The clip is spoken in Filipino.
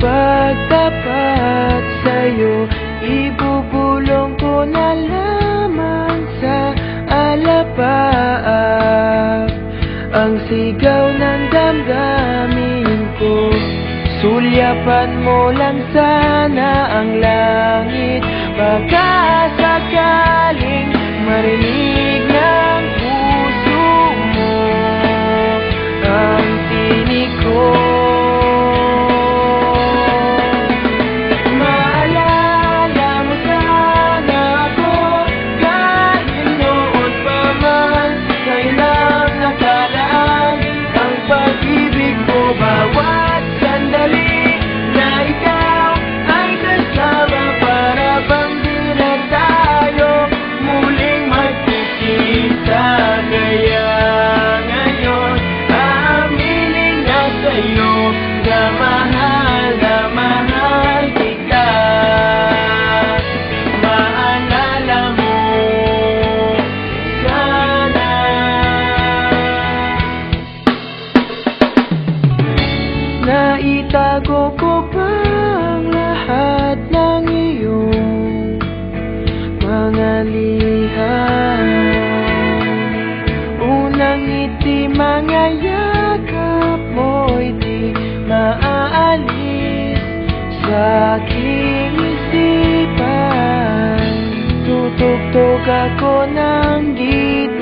pagtapat sa'yo, ibubulong ko na lamang sa alapaap ang sigaw ng damdamin ko. Sulyapan mo lang sana ang langit, baka sakaling marinig ng puso mo ang tinig ko. Maalala mo sana ako kahit noon pa man, kailang nakalaan ang pag-ibig ko. Bawat sandali na ikaw ay kasama, para bang di na tayo muling magkikita. Kaya ngayon aaminin na sa'yo na mahal kita. Maalala mo sana. Naitago ko pa ang lahat ng iyong mga liham. Unang ngiti, mga yakap mo'y di maaalis sa aking isipan. Tutugtog ako ng gitara